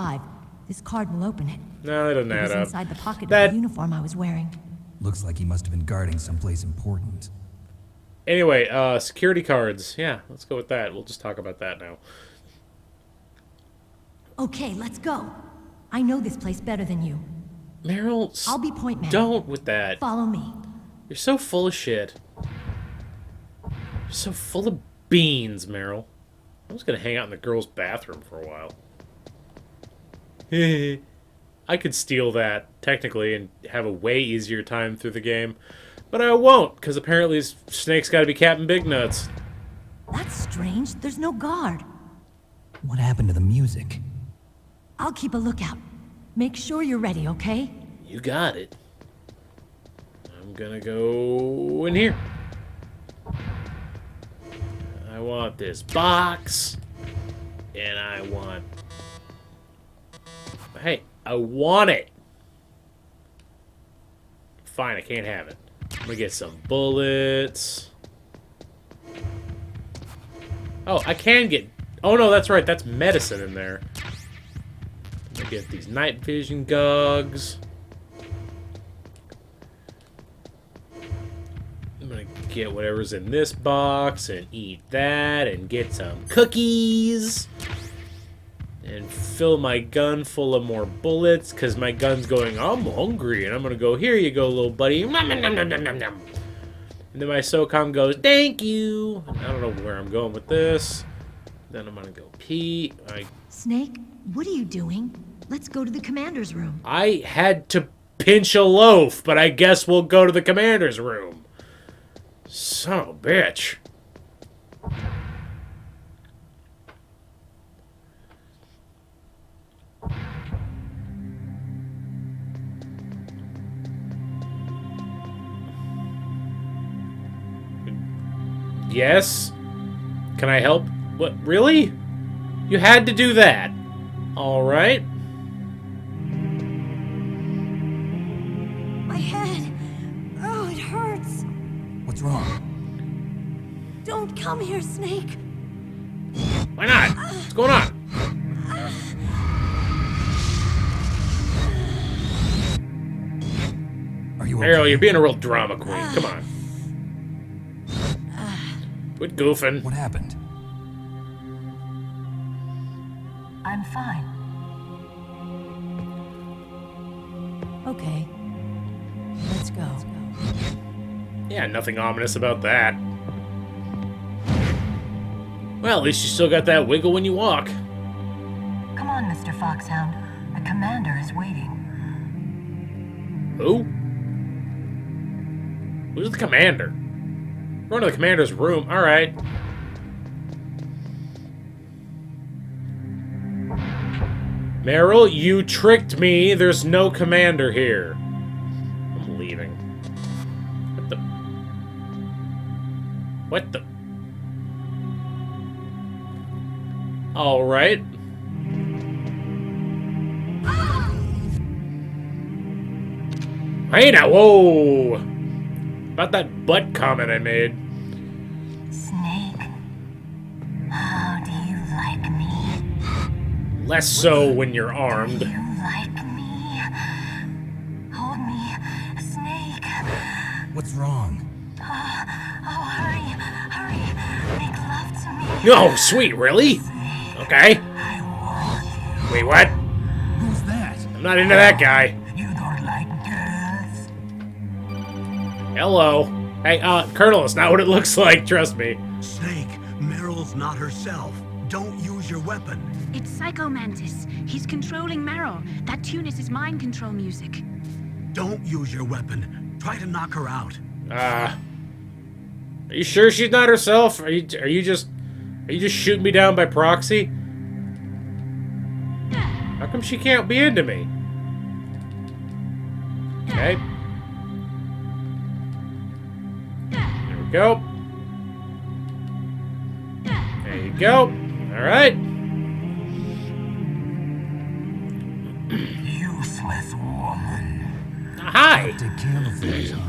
5. This card will open it. No, that doesn't It add was up. inside the pocket That- of the uniform I was wearing. Looks like he must have been guarding someplace important. Anyway, security cards. Yeah, let's go with that. We'll just talk about that now. Okay, let's go. I know this place better than you. Meryl, I'll be point man. don't with that. Follow me. You're so full of shit. You're so full of beans, Meryl. I was gonna hang out in the girls' bathroom for a while. I could steal that, technically, and have a way easier time through the game. But I won't, because apparently Snake's gotta be Captain Big Nuts. That's strange. There's no guard. What happened to the music? I'll keep a lookout. Make sure you're ready, okay? You got it. I'm gonna go in here. I want this box. And I want... Hey, I want it. Fine, I can't have it. I'm gonna get some bullets. Oh, I can get... Oh no, that's right. That's medicine in there. I'm gonna get these night vision gogs. I'm gonna get whatever's in this box and eat that and get some cookies. And fill my gun full of more bullets, because my gun's going, I'm hungry. And I'm gonna go, here you go, little buddy. Nom, nom, nom, nom, nom, nom, nom. And then my SOCOM goes, thank you. And I don't know where I'm going with this. Then I'm gonna go pee. Snake, what are you doing? Let's go to the commander's room. I had to pinch a loaf, but I guess we'll go to the commander's room. Son of a bitch. Yes? Can I help? What? Really? You had to do that. Alright. My head. Oh, it hurts. What's wrong? Don't come here, Snake. Why not? What's going on? Are you okay? Meryl, you're being a real drama queen. Come on. Quit goofing. What happened? I'm fine. Okay. Let's go. Yeah, nothing ominous about that. Well, at least you still got that wiggle when you walk. Come on, Mr. Foxhound. The commander is waiting. Who? Who's the commander? We're going to the commander's room. Alright. Meryl, you tricked me. There's no commander here. I'm leaving. What the? What the? Alright. Hey now, whoa! About that butt comment I made. Snake, how do you like me? Less so when you're armed. You like me? Hold me, Snake. What's wrong? Oh, hurry, hurry. Make love to me. Oh, sweet, really? Okay. Wait, what? Who's that? I'm not into that guy. You don't like girls? Hello. Hey, Colonel, it's not what it looks like, trust me. Snake, Meryl's not herself. Don't use your weapon. It's Psycho Mantis. He's controlling Meryl. That tune is his mind control music. Don't use your weapon. Try to knock her out. Are you sure she's not herself? Are you just shooting me down by proxy? How come she can't be into me? Okay. There we go. There you go. Alright. Useless woman. Hi! Take camouflage, huh?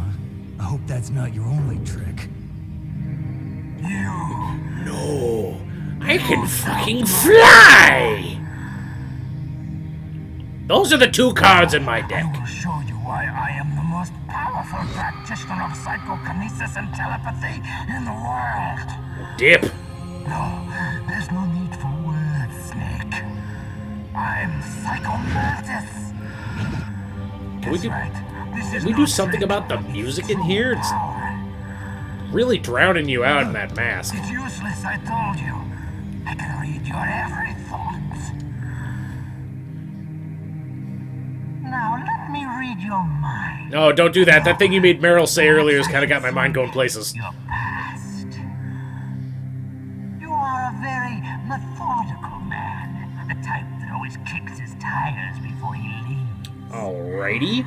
I hope that's not your only trick. No, I can fucking fly! Those are the two cards in my I deck. will show you why I am the most powerful practitioner of psychokinesis and telepathy in the world. Dip. No, there's no need for words, Snake. I'm Psycho Mantis. Can we That's do, right. This can is we do not something about the trick. music It's in here? It's power. really drowning you out in that mask. It's useless, I told you. I can read your every thought. Now let me read your mind. No, don't do that. That thing you made Meryl say earlier has kind of got my mind going places. Your past. You are a very methodical man. The type that always kicks his tires before he leaves. Alrighty.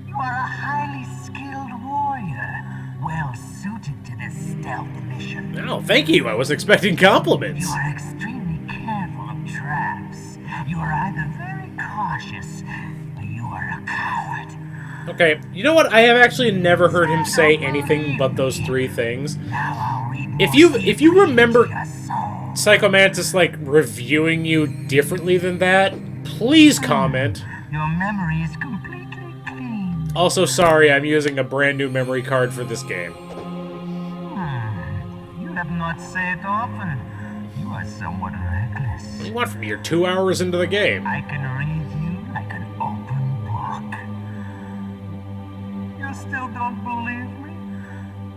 You are a highly skilled warrior, well suited to this stealth mission. Oh, thank you. I was expecting compliments. You are extremely careful of traps. You are either very cautious or you are a coward. Okay, you know what? I have actually never heard him say anything but those three things. Now I'll read If you remember your soul. Psycho Mantis like reviewing you differently than that, please comment. Your memory is completely clean. Also, sorry, I'm using a brand new memory card for this game. You have not said often. You are somewhat reckless. What do you want from me? You're 2 hours into the game. I can read you like an open book. You still don't believe me?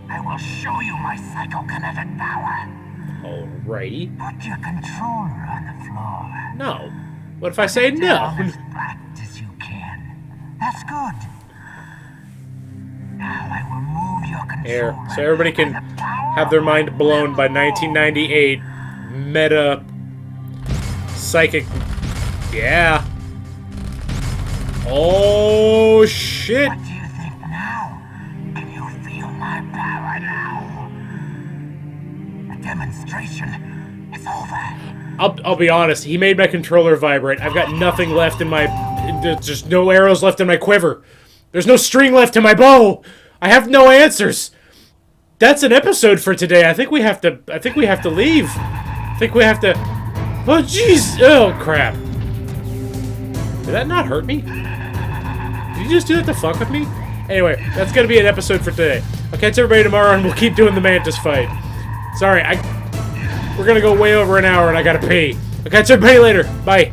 I will show you my psychokinetic power. Alrighty. Put your controller on the floor. No. What if I say Do no? all as flat as you can. That's good. Now I will move your controller. Here, so everybody can and the power have their mind blown by 1998 meta psychic. Yeah. Oh shit. What do you think now? Can you feel my power now? The demonstration is over. I'll be honest, he made my controller vibrate. I've got nothing left in my... There's just no arrows left in my quiver. There's no string left in my bow. I have no answers. That's an episode for today. I think we have to leave. I think we have to... Oh, jeez. Oh, crap. Did that not hurt me? Did you just do that to fuck with me? Anyway, that's gonna be an episode for today. I'll catch everybody tomorrow and we'll keep doing the Mantis fight. Sorry, we're gonna go way over an hour and I gotta pee. I'll catch everybody later. Bye.